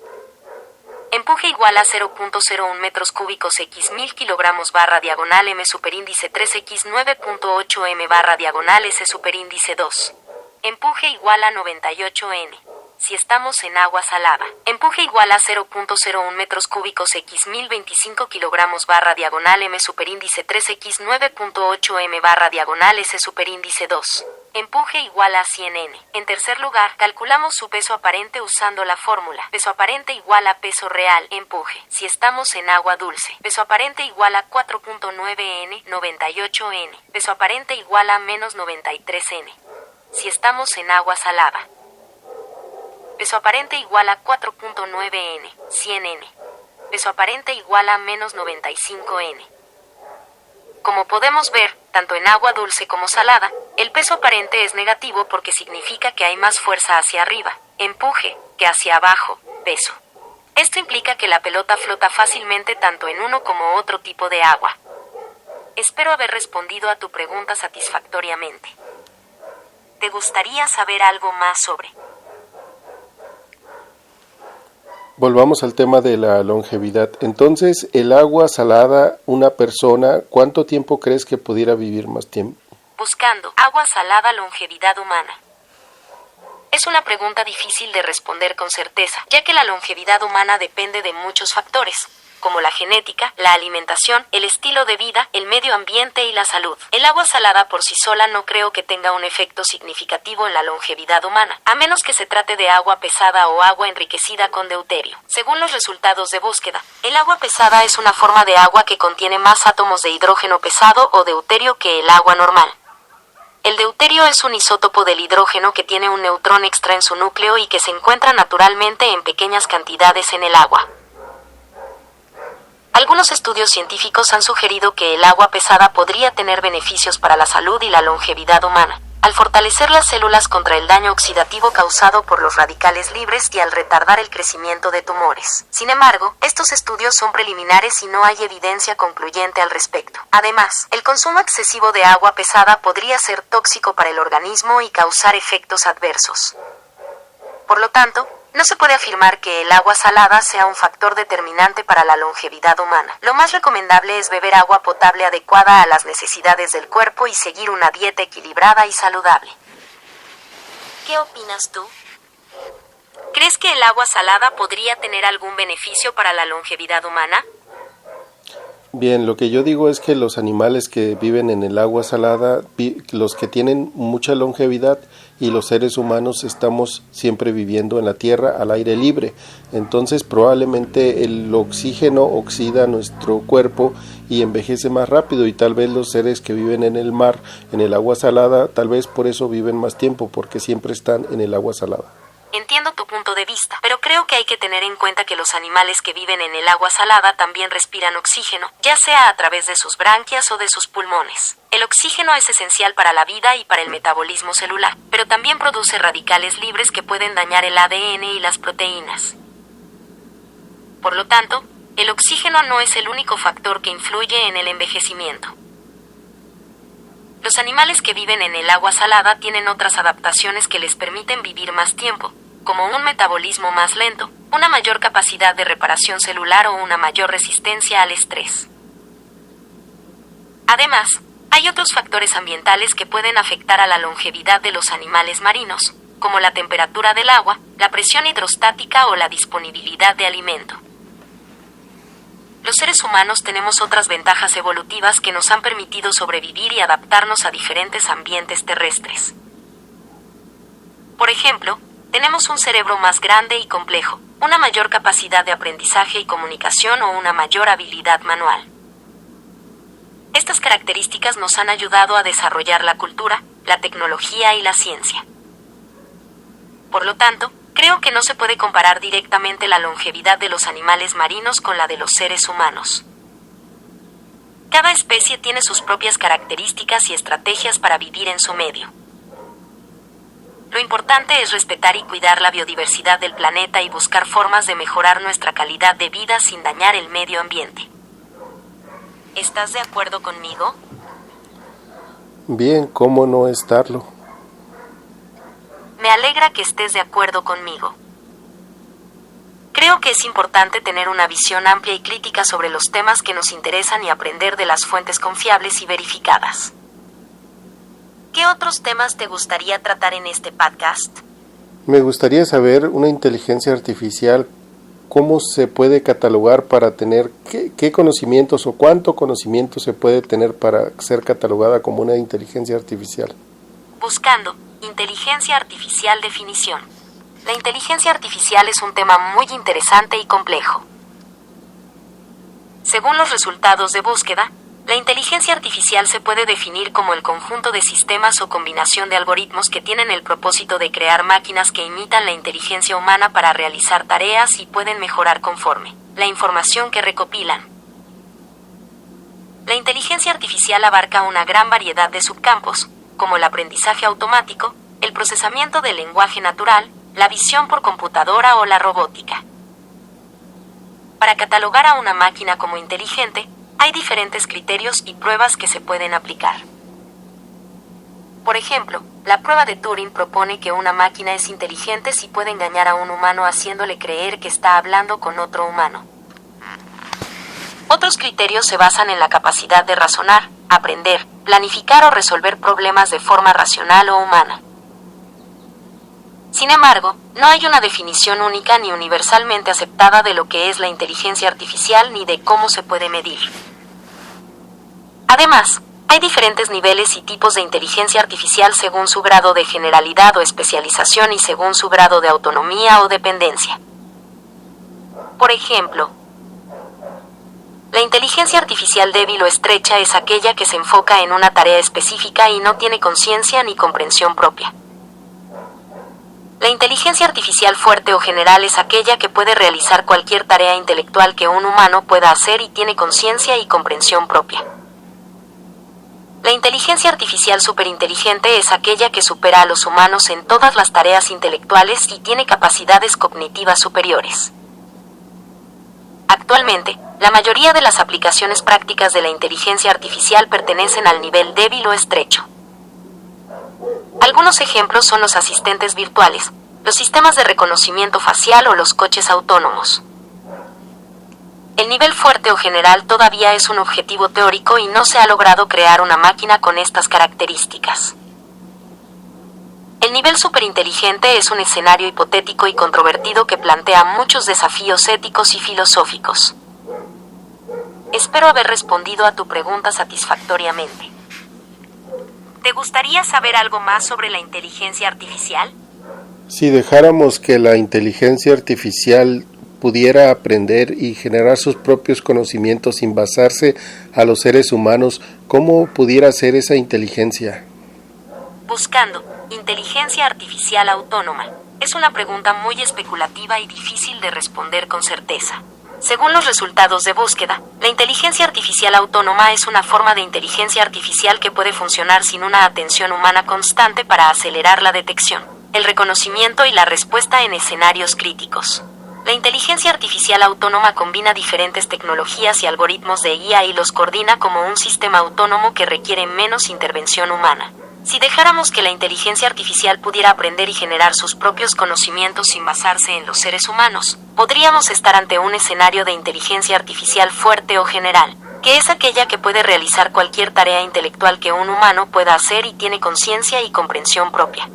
[SPEAKER 2] empuje igual a 0.01 metros cúbicos x 1000 kg/m superíndice 3 x 9.8 m/s superíndice 2. Empuje igual a 98 n. Si estamos en agua salada, empuje igual a 0.01 metros cúbicos x 1025 kg/m superíndice 3 x 9.8 m/s superíndice 2. Empuje igual a 100 n. En tercer lugar, calculamos su peso aparente usando la fórmula peso aparente igual a peso real, empuje. Si estamos en agua dulce, peso aparente igual a 4.9 n, 98 n. Peso aparente igual a menos 93 n. Si estamos en agua salada, Peso aparente igual a 4.9 n, 100 n. Peso aparente igual a menos 95 n. Como podemos ver, tanto en agua dulce como salada, el peso aparente es negativo porque significa que hay más fuerza hacia arriba, empuje, que hacia abajo, peso. Esto implica que la pelota flota fácilmente tanto en uno como otro tipo de agua. Espero haber respondido a tu pregunta satisfactoriamente. ¿Te gustaría saber algo más sobre?
[SPEAKER 1] Volvamos al tema de la longevidad. Entonces, el agua salada, una persona, ¿cuánto tiempo crees que pudiera vivir más tiempo?
[SPEAKER 2] Buscando agua salada, longevidad humana. Es una pregunta difícil de responder con certeza, ya que la longevidad humana depende de muchos factores, como la genética, la alimentación, el estilo de vida, el medio ambiente y la salud. El agua salada por sí sola no creo que tenga un efecto significativo en la longevidad humana, a menos que se trate de agua pesada o agua enriquecida con deuterio. Según los resultados de búsqueda, el agua pesada es una forma de agua que contiene más átomos de hidrógeno pesado o deuterio que el agua normal. El deuterio es un isótopo del hidrógeno que tiene un neutrón extra en su núcleo y que se encuentra naturalmente en pequeñas cantidades en el agua. Algunos estudios científicos han sugerido que el agua pesada podría tener beneficios para la salud y la longevidad humana, al fortalecer las células contra el daño oxidativo causado por los radicales libres y al retardar el crecimiento de tumores. Sin embargo, estos estudios son preliminares y no hay evidencia concluyente al respecto. Además, el consumo excesivo de agua pesada podría ser tóxico para el organismo y causar efectos adversos. Por lo tanto, no se puede afirmar que el agua salada sea un factor determinante para la longevidad humana. Lo más recomendable es beber agua potable adecuada a las necesidades del cuerpo y seguir una dieta equilibrada y saludable. ¿Qué opinas tú? ¿Crees que el agua salada podría tener algún beneficio para la longevidad humana?
[SPEAKER 1] Bien, lo que yo digo es que los animales que viven en el agua salada, los que tienen mucha longevidad, y los seres humanos estamos siempre viviendo en la tierra al aire libre. Entonces probablemente el oxígeno oxida nuestro cuerpo y envejece más rápido, y tal vez los seres que viven en el mar, en el agua salada, tal vez por eso viven más tiempo, porque siempre están en el agua salada.
[SPEAKER 2] Entiendo tu punto de vista, pero creo que hay que tener en cuenta que los animales que viven en el agua salada también respiran oxígeno, ya sea a través de sus branquias o de sus pulmones. El oxígeno es esencial para la vida y para el metabolismo celular, pero también produce radicales libres que pueden dañar el ADN y las proteínas. Por lo tanto, el oxígeno no es el único factor que influye en el envejecimiento. Los animales que viven en el agua salada tienen otras adaptaciones que les permiten vivir más tiempo, como un metabolismo más lento, una mayor capacidad de reparación celular o una mayor resistencia al estrés. Además, hay otros factores ambientales que pueden afectar a la longevidad de los animales marinos, como la temperatura del agua, la presión hidrostática o la disponibilidad de alimento. Los seres humanos tenemos otras ventajas evolutivas que nos han permitido sobrevivir y adaptarnos a diferentes ambientes terrestres. Por ejemplo, tenemos un cerebro más grande y complejo, una mayor capacidad de aprendizaje y comunicación o una mayor habilidad manual. Estas características nos han ayudado a desarrollar la cultura, la tecnología y la ciencia. Por lo tanto, creo que no se puede comparar directamente la longevidad de los animales marinos con la de los seres humanos. Cada especie tiene sus propias características y estrategias para vivir en su medio. Lo importante es respetar y cuidar la biodiversidad del planeta y buscar formas de mejorar nuestra calidad de vida sin dañar el medio ambiente. ¿Estás de acuerdo conmigo?
[SPEAKER 1] Bien, ¿cómo no estarlo?
[SPEAKER 2] Me alegra que estés de acuerdo conmigo. Creo que es importante tener una visión amplia y crítica sobre los temas que nos interesan y aprender de las fuentes confiables y verificadas. ¿Qué otros temas te gustaría tratar en este podcast?
[SPEAKER 1] Me gustaría saber una inteligencia artificial, cómo se puede catalogar para tener, qué conocimientos o cuánto conocimiento se puede tener para ser catalogada como una inteligencia artificial.
[SPEAKER 2] Buscando inteligencia artificial definición. La inteligencia artificial es un tema muy interesante y complejo. Según los resultados de búsqueda, La inteligencia artificial se puede definir como el conjunto de sistemas o combinación de algoritmos que tienen el propósito de crear máquinas que imitan la inteligencia humana para realizar tareas y pueden mejorar conforme la información que recopilan. La inteligencia artificial abarca una gran variedad de subcampos, como el aprendizaje automático, el procesamiento del lenguaje natural, la visión por computadora o la robótica. Para catalogar a una máquina como inteligente, hay diferentes criterios y pruebas que se pueden aplicar. Por ejemplo, la prueba de Turing propone que una máquina es inteligente si puede engañar a un humano haciéndole creer que está hablando con otro humano. Otros criterios se basan en la capacidad de razonar, aprender, planificar o resolver problemas de forma racional o humana. Sin embargo, no hay una definición única ni universalmente aceptada de lo que es la inteligencia artificial ni de cómo se puede medir. Además, hay diferentes niveles y tipos de inteligencia artificial según su grado de generalidad o especialización y según su grado de autonomía o dependencia. Por ejemplo, la inteligencia artificial débil o estrecha es aquella que se enfoca en una tarea específica y no tiene conciencia ni comprensión propia. La inteligencia artificial fuerte o general es aquella que puede realizar cualquier tarea intelectual que un humano pueda hacer y tiene conciencia y comprensión propia. La inteligencia artificial superinteligente es aquella que supera a los humanos en todas las tareas intelectuales y tiene capacidades cognitivas superiores. Actualmente, la mayoría de las aplicaciones prácticas de la inteligencia artificial pertenecen al nivel débil o estrecho. Algunos ejemplos son los asistentes virtuales, los sistemas de reconocimiento facial o los coches autónomos. El nivel fuerte o general todavía es un objetivo teórico y no se ha logrado crear una máquina con estas características. El nivel superinteligente es un escenario hipotético y controvertido que plantea muchos desafíos éticos y filosóficos. Espero haber respondido a tu pregunta satisfactoriamente. ¿Te gustaría saber algo más sobre la inteligencia artificial?
[SPEAKER 1] Si dejáramos que la inteligencia artificial pudiera aprender y generar sus propios conocimientos sin basarse a los seres humanos, ¿cómo pudiera ser esa inteligencia?
[SPEAKER 2] Buscando inteligencia artificial autónoma. Es una pregunta muy especulativa y difícil de responder con certeza. Según los resultados de búsqueda, la inteligencia artificial autónoma es una forma de inteligencia artificial que puede funcionar sin una atención humana constante para acelerar la detección, el reconocimiento y la respuesta en escenarios críticos. La inteligencia artificial autónoma combina diferentes tecnologías y algoritmos de IA y los coordina como un sistema autónomo que requiere menos intervención humana. Si dejáramos que la inteligencia artificial pudiera aprender y generar sus propios conocimientos sin basarse en los seres humanos, podríamos estar ante un escenario de inteligencia artificial fuerte o general, que es aquella que puede realizar cualquier tarea intelectual que un humano pueda hacer y tiene conciencia y comprensión propia.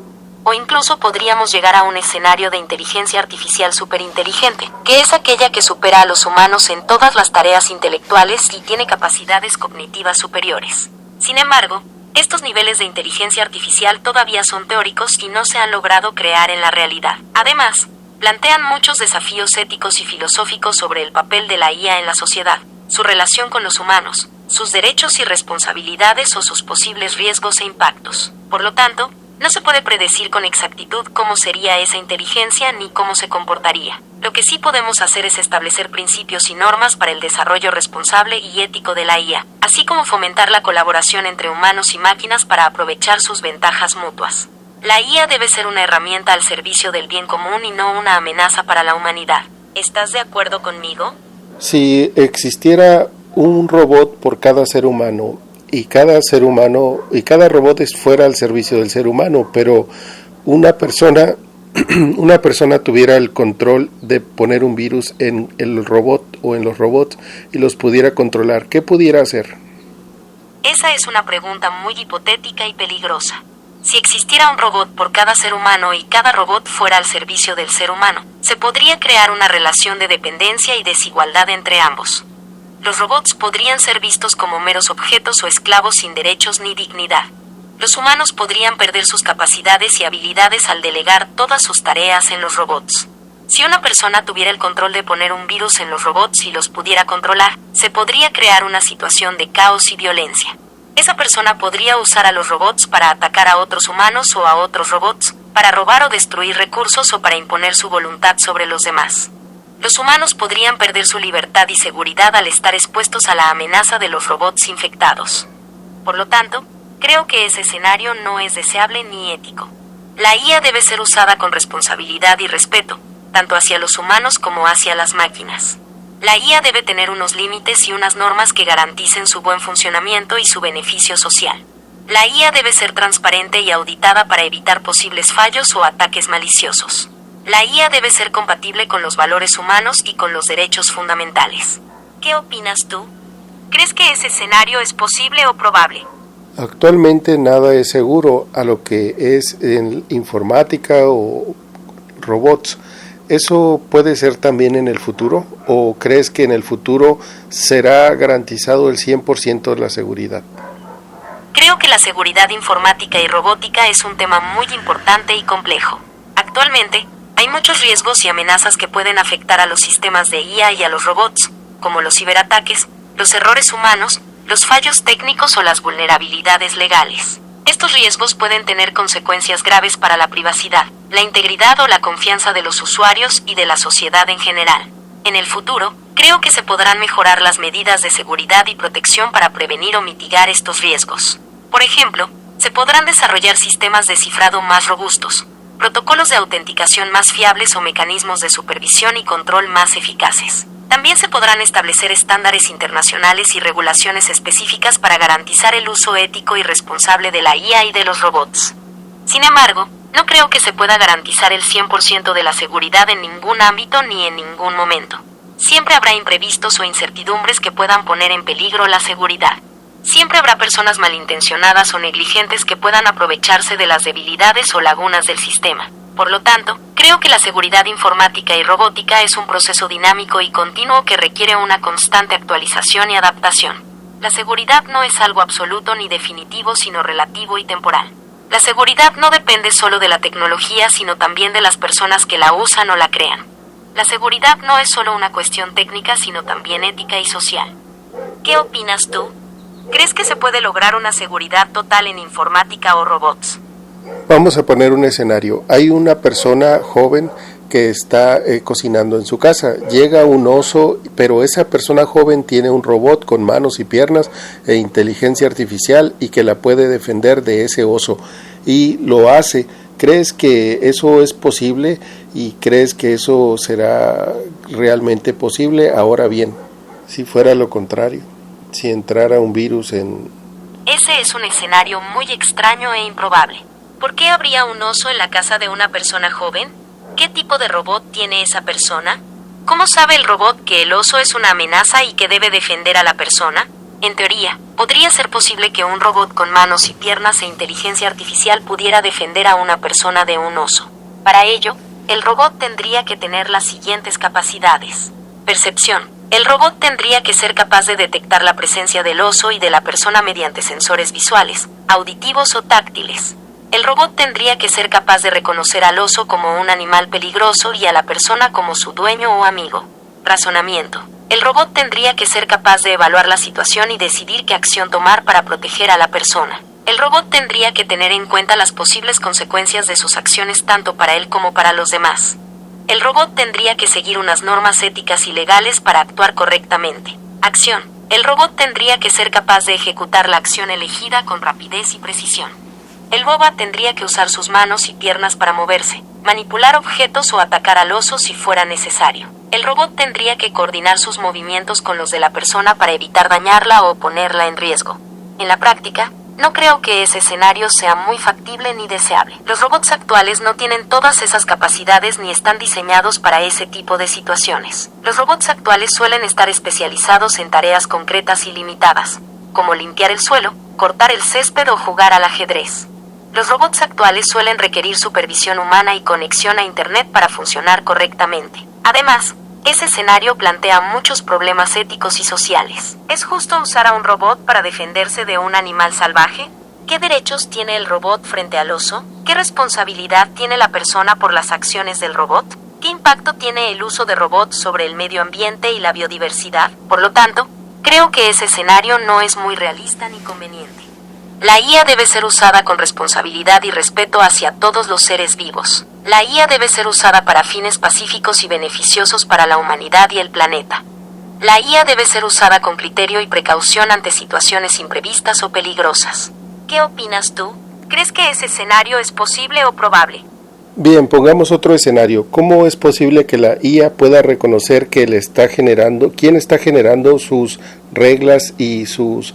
[SPEAKER 2] O incluso podríamos llegar a un escenario de inteligencia artificial superinteligente, que es aquella que supera a los humanos en todas las tareas intelectuales y tiene capacidades cognitivas superiores. Sin embargo, estos niveles de inteligencia artificial todavía son teóricos y no se han logrado crear en la realidad. Además, plantean muchos desafíos éticos y filosóficos sobre el papel de la IA en la sociedad, su relación con los humanos, sus derechos y responsabilidades o sus posibles riesgos e impactos. Por lo tanto, no se puede predecir con exactitud cómo sería esa inteligencia ni cómo se comportaría. Lo que sí podemos hacer es establecer principios y normas para el desarrollo responsable y ético de la IA, así como fomentar la colaboración entre humanos y máquinas para aprovechar sus ventajas mutuas. La IA debe ser una herramienta al servicio del bien común y no una amenaza para la humanidad. ¿Estás de acuerdo conmigo?
[SPEAKER 1] Si existiera un robot por cada ser humano, y cada ser humano y cada robot fuera al servicio del ser humano, pero una persona tuviera el control de poner un virus en el robot o en los robots y los pudiera controlar, ¿qué pudiera hacer?
[SPEAKER 2] Esa es una pregunta muy hipotética y peligrosa. Si existiera un robot por cada ser humano y cada robot fuera al servicio del ser humano, se podría crear una relación de dependencia y desigualdad entre ambos. Los robots podrían ser vistos como meros objetos o esclavos sin derechos ni dignidad. Los humanos podrían perder sus capacidades y habilidades al delegar todas sus tareas en los robots. Si una persona tuviera el control de poner un virus en los robots y los pudiera controlar, se podría crear una situación de caos y violencia. Esa persona podría usar a los robots para atacar a otros humanos o a otros robots, para robar o destruir recursos o para imponer su voluntad sobre los demás. Los humanos podrían perder su libertad y seguridad al estar expuestos a la amenaza de los robots infectados. Por lo tanto, creo que ese escenario no es deseable ni ético. La IA debe ser usada con responsabilidad y respeto, tanto hacia los humanos como hacia las máquinas. La IA debe tener unos límites y unas normas que garanticen su buen funcionamiento y su beneficio social. La IA debe ser transparente y auditada para evitar posibles fallos o ataques maliciosos. La IA debe ser compatible con los valores humanos y con los derechos fundamentales. ¿Qué opinas tú? ¿Crees que ese escenario es posible o probable?
[SPEAKER 1] Actualmente nada es seguro a lo que es en informática o robots. ¿Eso puede ser también en el futuro? ¿O crees que en el futuro será garantizado el 100% de la seguridad?
[SPEAKER 2] Creo que la seguridad informática y robótica es un tema muy importante y complejo. Actualmente, hay muchos riesgos y amenazas que pueden afectar a los sistemas de IA y a los robots, como los ciberataques, los errores humanos, los fallos técnicos o las vulnerabilidades legales. Estos riesgos pueden tener consecuencias graves para la privacidad, la integridad o la confianza de los usuarios y de la sociedad en general. En el futuro, creo que se podrán mejorar las medidas de seguridad y protección para prevenir o mitigar estos riesgos. Por ejemplo, se podrán desarrollar sistemas de cifrado más robustos, protocolos de autenticación más fiables o mecanismos de supervisión y control más eficaces. También se podrán establecer estándares internacionales y regulaciones específicas para garantizar el uso ético y responsable de la IA y de los robots. Sin embargo, no creo que se pueda garantizar el 100% de la seguridad en ningún ámbito ni en ningún momento. Siempre habrá imprevistos o incertidumbres que puedan poner en peligro la seguridad. Siempre habrá personas malintencionadas o negligentes que puedan aprovecharse de las debilidades o lagunas del sistema. Por lo tanto, creo que la seguridad informática y robótica es un proceso dinámico y continuo que requiere una constante actualización y adaptación. La seguridad no es algo absoluto ni definitivo, sino relativo y temporal. La seguridad no depende solo de la tecnología, sino también de las personas que la usan o la crean. La seguridad no es solo una cuestión técnica, sino también ética y social. ¿Qué opinas tú? ¿Crees que se puede lograr una seguridad total en informática o robots?
[SPEAKER 1] Vamos a poner un escenario. Hay una persona joven que está cocinando en su casa. Llega un oso, pero esa persona joven tiene un robot con manos y piernas e inteligencia artificial y que la puede defender de ese oso. Y lo hace. ¿Crees que eso es posible y crees que eso será realmente posible? Ahora bien, si fuera lo contrario, si entrara un virus en...
[SPEAKER 2] Ese es un escenario muy extraño e improbable. ¿Por qué habría un oso en la casa de una persona joven? ¿Qué tipo de robot tiene esa persona? ¿Cómo sabe el robot que el oso es una amenaza y que debe defender a la persona? En teoría, podría ser posible que un robot con manos y piernas e inteligencia artificial pudiera defender a una persona de un oso. Para ello, el robot tendría que tener las siguientes capacidades. Percepción. El robot tendría que ser capaz de detectar la presencia del oso y de la persona mediante sensores visuales, auditivos o táctiles. El robot tendría que ser capaz de reconocer al oso como un animal peligroso y a la persona como su dueño o amigo. Razonamiento. El robot tendría que ser capaz de evaluar la situación y decidir qué acción tomar para proteger a la persona. El robot tendría que tener en cuenta las posibles consecuencias de sus acciones tanto para él como para los demás. El robot tendría que seguir unas normas éticas y legales para actuar correctamente. Acción. El robot tendría que ser capaz de ejecutar la acción elegida con rapidez y precisión. El boba tendría que usar sus manos y piernas para moverse, manipular objetos o atacar al oso si fuera necesario. El robot tendría que coordinar sus movimientos con los de la persona para evitar dañarla o ponerla en riesgo. En la práctica, no creo que ese escenario sea muy factible ni deseable. Los robots actuales no tienen todas esas capacidades ni están diseñados para ese tipo de situaciones. Los robots actuales suelen estar especializados en tareas concretas y limitadas, como limpiar el suelo, cortar el césped o jugar al ajedrez. Los robots actuales suelen requerir supervisión humana y conexión a Internet para funcionar correctamente. Además, ese escenario plantea muchos problemas éticos y sociales. ¿Es justo usar a un robot para defenderse de un animal salvaje? ¿Qué derechos tiene el robot frente al oso? ¿Qué responsabilidad tiene la persona por las acciones del robot? ¿Qué impacto tiene el uso de robots sobre el medio ambiente y la biodiversidad? Por lo tanto, creo que ese escenario no es muy realista ni conveniente. La IA debe ser usada con responsabilidad y respeto hacia todos los seres vivos. La IA debe ser usada para fines pacíficos y beneficiosos para la humanidad y el planeta. La IA debe ser usada con criterio y precaución ante situaciones imprevistas o peligrosas. ¿Qué opinas tú? ¿Crees que ese escenario es posible o probable?
[SPEAKER 1] Bien, pongamos otro escenario. ¿Cómo es posible que la IA pueda reconocer que quién está generando sus reglas y sus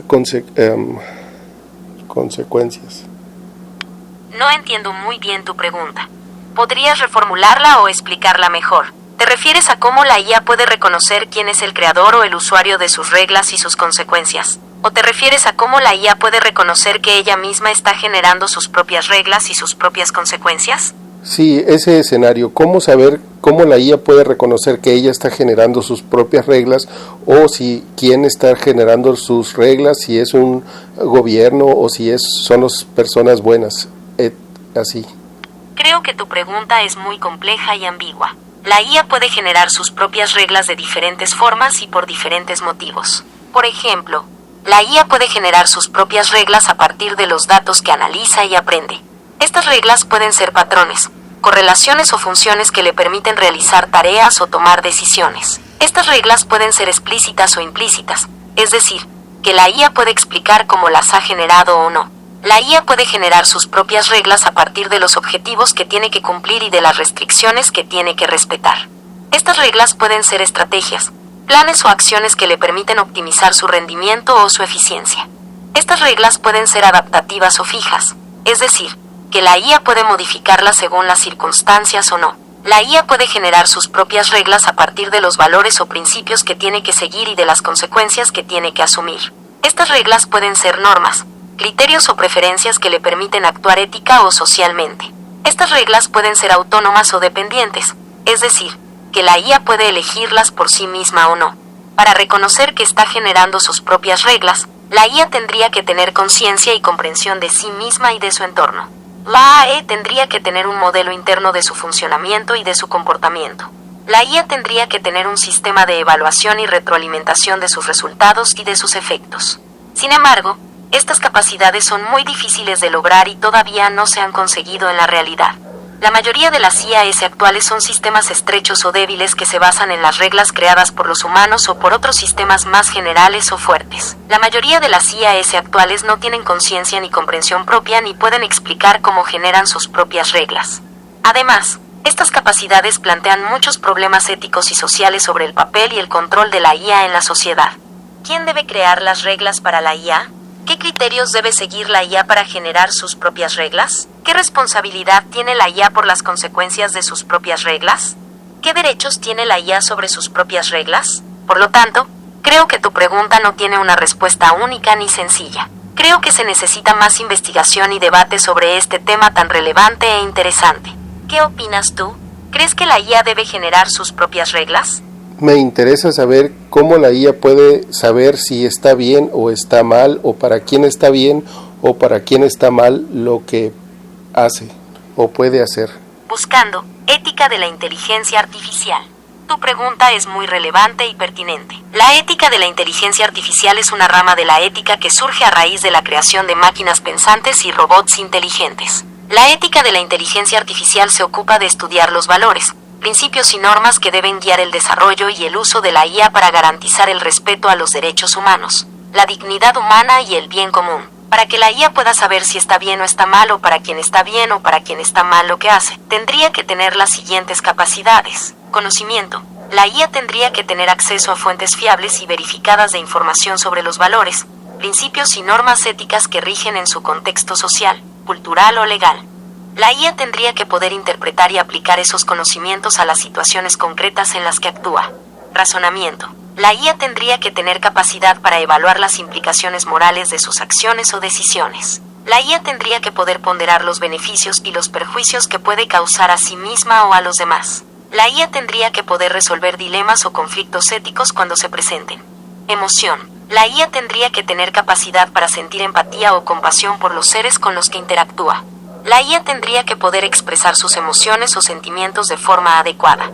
[SPEAKER 1] consecuencias?
[SPEAKER 2] No entiendo muy bien tu pregunta. ¿Podrías reformularla o explicarla mejor? ¿Te refieres a cómo la IA puede reconocer quién es el creador o el usuario de sus reglas y sus consecuencias? ¿O te refieres a cómo la IA puede reconocer que ella misma está generando sus propias reglas y sus propias consecuencias?
[SPEAKER 1] Sí, ese escenario. ¿Cómo saber cómo la IA puede reconocer que ella está generando sus propias reglas o si quién está generando sus reglas, si es un gobierno o si son las personas buenas? Así.
[SPEAKER 2] Creo que tu pregunta es muy compleja y ambigua. La IA puede generar sus propias reglas de diferentes formas y por diferentes motivos. Por ejemplo, la IA puede generar sus propias reglas a partir de los datos que analiza y aprende. Estas reglas pueden ser patrones, correlaciones o funciones que le permiten realizar tareas o tomar decisiones. Estas reglas pueden ser explícitas o implícitas, es decir, que la IA puede explicar cómo las ha generado o no. La IA puede generar sus propias reglas a partir de los objetivos que tiene que cumplir y de las restricciones que tiene que respetar. Estas reglas pueden ser estrategias, planes o acciones que le permiten optimizar su rendimiento o su eficiencia. Estas reglas pueden ser adaptativas o fijas, es decir, que la IA puede modificarlas según las circunstancias o no. La IA puede generar sus propias reglas a partir de los valores o principios que tiene que seguir y de las consecuencias que tiene que asumir. Estas reglas pueden ser normas, criterios o preferencias que le permiten actuar ética o socialmente. Estas reglas pueden ser autónomas o dependientes, es decir, que la IA puede elegirlas por sí misma o no. Para reconocer que está generando sus propias reglas, la IA tendría que tener conciencia y comprensión de sí misma y de su entorno. La AI tendría que tener un modelo interno de su funcionamiento y de su comportamiento. La IA tendría que tener un sistema de evaluación y retroalimentación de sus resultados y de sus efectos. Sin embargo, estas capacidades son muy difíciles de lograr y todavía no se han conseguido en la realidad. La mayoría de las IAS actuales son sistemas estrechos o débiles que se basan en las reglas creadas por los humanos o por otros sistemas más generales o fuertes. La mayoría de las IAS actuales no tienen conciencia ni comprensión propia ni pueden explicar cómo generan sus propias reglas. Además, estas capacidades plantean muchos problemas éticos y sociales sobre el papel y el control de la IA en la sociedad. ¿Quién debe crear las reglas para la IA? ¿Qué criterios debe seguir la IA para generar sus propias reglas? ¿Qué responsabilidad tiene la IA por las consecuencias de sus propias reglas? ¿Qué derechos tiene la IA sobre sus propias reglas? Por lo tanto, creo que tu pregunta no tiene una respuesta única ni sencilla. Creo que se necesita más investigación y debate sobre este tema tan relevante e interesante. ¿Qué opinas tú? ¿Crees que la IA debe generar sus propias reglas?
[SPEAKER 1] Me interesa saber cómo la IA puede saber si está bien o está mal, o para quién está bien o para quién está mal lo que hace o puede hacer.
[SPEAKER 2] Buscando ética de la inteligencia artificial. Tu pregunta es muy relevante y pertinente. La ética de la inteligencia artificial es una rama de la ética que surge a raíz de la creación de máquinas pensantes y robots inteligentes. La ética de la inteligencia artificial se ocupa de estudiar los valores, principios y normas que deben guiar el desarrollo y el uso de la IA para garantizar el respeto a los derechos humanos, la dignidad humana y el bien común. Para que la IA pueda saber si está bien o está mal, o para quién está bien o para quién está mal lo que hace, tendría que tener las siguientes capacidades. Conocimiento. La IA tendría que tener acceso a fuentes fiables y verificadas de información sobre los valores, principios y normas éticas que rigen en su contexto social, cultural o legal. La IA tendría que poder interpretar y aplicar esos conocimientos a las situaciones concretas en las que actúa. Razonamiento. La IA tendría que tener capacidad para evaluar las implicaciones morales de sus acciones o decisiones. La IA tendría que poder ponderar los beneficios y los perjuicios que puede causar a sí misma o a los demás. La IA tendría que poder resolver dilemas o conflictos éticos cuando se presenten. Emoción. La IA tendría que tener capacidad para sentir empatía o compasión por los seres con los que interactúa. La IA tendría que poder expresar sus emociones o sentimientos de forma adecuada.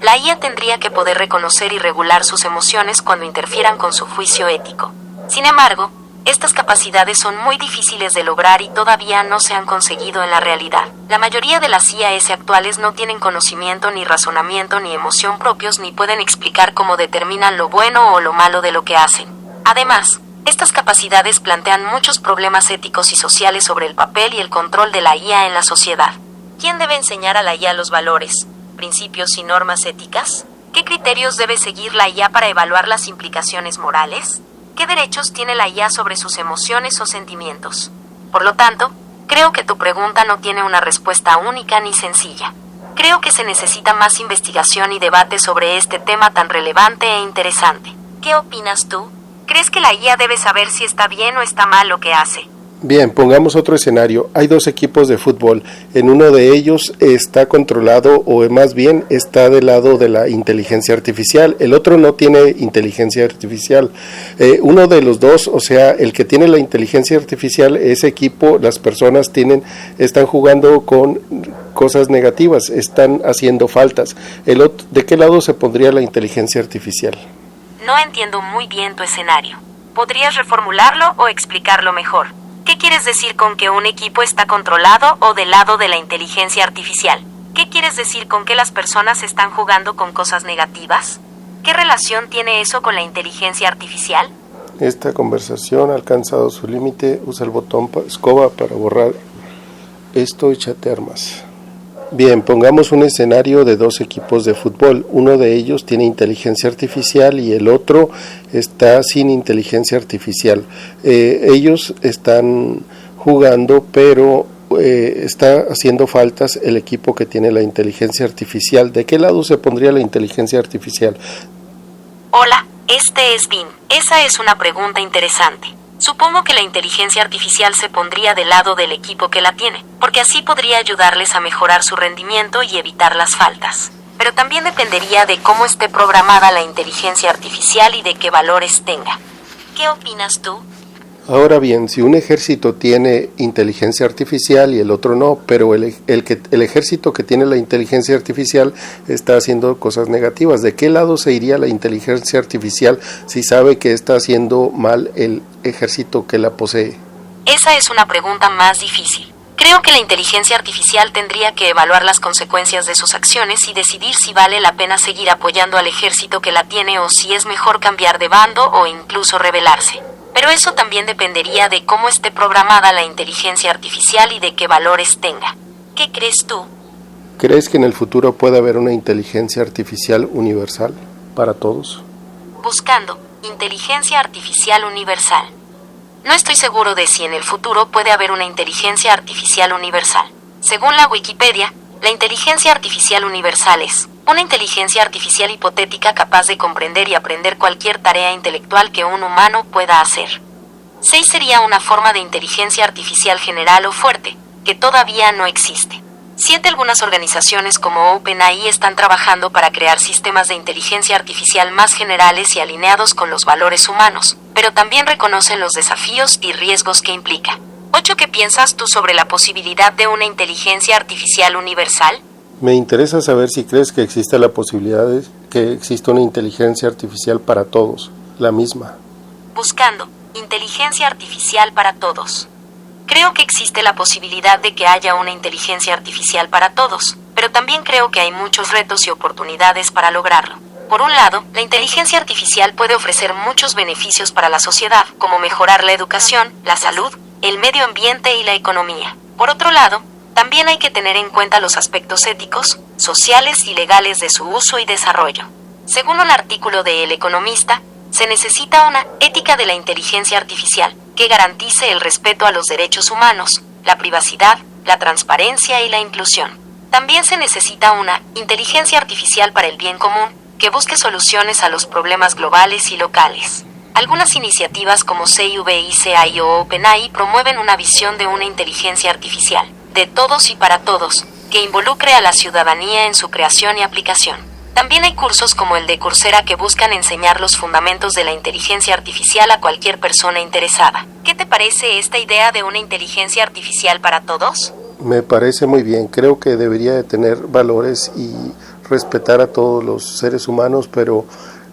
[SPEAKER 2] La IA tendría que poder reconocer y regular sus emociones cuando interfieran con su juicio ético. Sin embargo, estas capacidades son muy difíciles de lograr y todavía no se han conseguido en la realidad. La mayoría de las IAS actuales no tienen conocimiento ni razonamiento ni emoción propios ni pueden explicar cómo determinan lo bueno o lo malo de lo que hacen. Además, estas capacidades plantean muchos problemas éticos y sociales sobre el papel y el control de la IA en la sociedad. ¿Quién debe enseñar a la IA los valores, principios y normas éticas? ¿Qué criterios debe seguir la IA para evaluar las implicaciones morales? ¿Qué derechos tiene la IA sobre sus emociones o sentimientos? Por lo tanto, creo que tu pregunta no tiene una respuesta única ni sencilla. Creo que se necesita más investigación y debate sobre este tema tan relevante e interesante. ¿Qué opinas tú? ¿Crees que la IA debe saber si está bien o está mal lo que hace?
[SPEAKER 1] Bien, pongamos otro escenario. Hay dos equipos de fútbol. En uno de ellos está controlado, o más bien está del lado de la inteligencia artificial. El otro no tiene inteligencia artificial. Uno de los dos, o sea, el que tiene la inteligencia artificial, ese equipo, las personas están jugando con cosas negativas, están haciendo faltas. ¿De qué lado se pondría la inteligencia artificial?
[SPEAKER 2] No entiendo muy bien tu escenario. ¿Podrías reformularlo o explicarlo mejor? ¿Qué quieres decir con que un equipo está controlado o del lado de la inteligencia artificial? ¿Qué quieres decir con que las personas están jugando con cosas negativas? ¿Qué relación tiene eso con la inteligencia artificial?
[SPEAKER 1] Esta conversación ha alcanzado su límite. Usa el botón escoba para borrar esto y chatear más. Bien, pongamos un escenario de dos equipos de fútbol. Uno de ellos tiene inteligencia artificial y el otro está sin inteligencia artificial. Ellos están jugando, pero está haciendo faltas el equipo que tiene la inteligencia artificial. ¿De qué lado se pondría la inteligencia artificial?
[SPEAKER 2] Hola, este es Vin. Esa es una pregunta interesante. Supongo que la inteligencia artificial se pondría del lado del equipo que la tiene, porque así podría ayudarles a mejorar su rendimiento y evitar las faltas. Pero también dependería de cómo esté programada la inteligencia artificial y de qué valores tenga. ¿Qué opinas tú?
[SPEAKER 1] Ahora bien, si un ejército tiene inteligencia artificial y el otro no, pero el ejército que tiene la inteligencia artificial está haciendo cosas negativas, ¿de qué lado se iría la inteligencia artificial si sabe que está haciendo mal el ejército que la posee?
[SPEAKER 2] Esa es una pregunta más difícil. Creo que la inteligencia artificial tendría que evaluar las consecuencias de sus acciones y decidir si vale la pena seguir apoyando al ejército que la tiene o si es mejor cambiar de bando o incluso rebelarse. Pero eso también dependería de cómo esté programada la inteligencia artificial y de qué valores tenga. ¿Qué crees tú?
[SPEAKER 1] ¿Crees que en el futuro puede haber una inteligencia artificial universal para todos?
[SPEAKER 2] Buscando inteligencia artificial universal. No estoy seguro de si en el futuro puede haber una inteligencia artificial universal. Según la Wikipedia, la inteligencia artificial universal es una inteligencia artificial hipotética capaz de comprender y aprender cualquier tarea intelectual que un humano pueda hacer. 6 sería una forma de inteligencia artificial general o fuerte, que todavía no existe. 7 algunas organizaciones como OpenAI están trabajando para crear sistemas de inteligencia artificial más generales y alineados con los valores humanos, pero también reconocen los desafíos y riesgos que implica. 8 ¿Qué piensas tú sobre la posibilidad de una inteligencia artificial universal?
[SPEAKER 1] Me interesa saber si crees que existe la posibilidad de que exista una inteligencia artificial para todos, la misma.
[SPEAKER 2] Buscando inteligencia artificial para todos. Creo que existe la posibilidad de que haya una inteligencia artificial para todos, pero también creo que hay muchos retos y oportunidades para lograrlo. Por un lado, la inteligencia artificial puede ofrecer muchos beneficios para la sociedad, como mejorar la educación, la salud, el medio ambiente y la economía. Por otro lado, también hay que tener en cuenta los aspectos éticos, sociales y legales de su uso y desarrollo. Según un artículo de El Economista, se necesita una ética de la inteligencia artificial que garantice el respeto a los derechos humanos, la privacidad, la transparencia y la inclusión. También se necesita una inteligencia artificial para el bien común que busque soluciones a los problemas globales y locales. Algunas iniciativas como CVICI o OpenAI promueven una visión de una inteligencia artificial, de todos y para todos, que involucre a la ciudadanía en su creación y aplicación. También hay cursos como el de Coursera que buscan enseñar los fundamentos de la inteligencia artificial a cualquier persona interesada. ¿Qué te parece esta idea de una inteligencia artificial para todos?
[SPEAKER 1] Me parece muy bien. Creo que debería de tener valores y respetar a todos los seres humanos, pero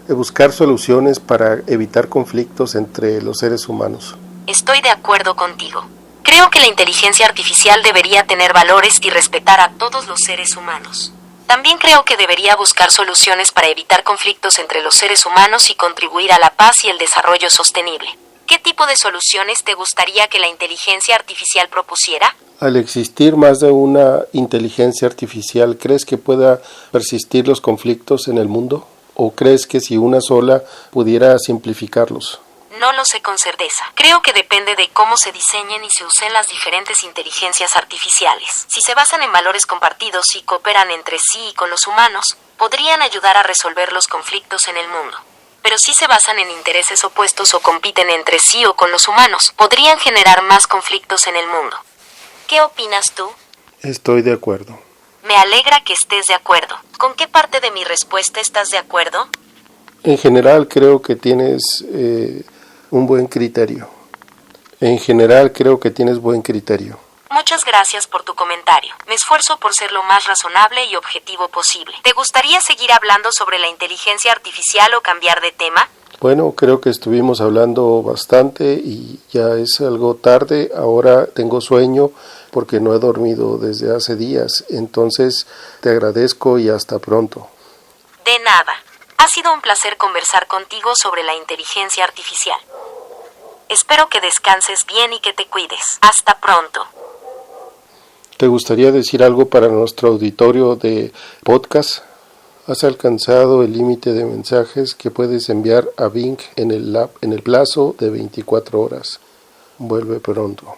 [SPEAKER 1] buscar soluciones para evitar conflictos entre los seres humanos.
[SPEAKER 2] Estoy de acuerdo contigo. Creo que la inteligencia artificial debería tener valores y respetar a todos los seres humanos. También creo que debería buscar soluciones para evitar conflictos entre los seres humanos y contribuir a la paz y el desarrollo sostenible. ¿Qué tipo de soluciones te gustaría que la inteligencia artificial propusiera?
[SPEAKER 1] Al existir más de una inteligencia artificial, ¿crees que pueda persistir los conflictos en el mundo? ¿O crees que si una sola pudiera simplificarlos?
[SPEAKER 2] No lo sé con certeza. Creo que depende de cómo se diseñen y se usen las diferentes inteligencias artificiales. Si se basan en valores compartidos y cooperan entre sí y con los humanos, podrían ayudar a resolver los conflictos en el mundo. Pero si se basan en intereses opuestos o compiten entre sí o con los humanos, podrían generar más conflictos en el mundo. ¿Qué opinas tú?
[SPEAKER 1] Estoy de acuerdo.
[SPEAKER 2] Me alegra que estés de acuerdo. ¿Con qué parte de mi respuesta estás de acuerdo?
[SPEAKER 1] En general creo que tienes un buen criterio.
[SPEAKER 2] Muchas gracias por tu comentario. Me esfuerzo por ser lo más razonable y objetivo posible. ¿Te gustaría seguir hablando sobre la inteligencia artificial o cambiar de tema?
[SPEAKER 1] Bueno, creo que estuvimos hablando bastante y ya es algo tarde. Ahora tengo sueño porque no he dormido desde hace días. Entonces, te agradezco y hasta pronto.
[SPEAKER 2] De nada. Ha sido un placer conversar contigo sobre la inteligencia artificial. Espero que descanses bien y que te cuides. Hasta pronto.
[SPEAKER 1] ¿Te gustaría decir algo para nuestro auditorio de podcast? Has alcanzado el límite de mensajes que puedes enviar a Bing en el plazo de 24 horas. Vuelve pronto.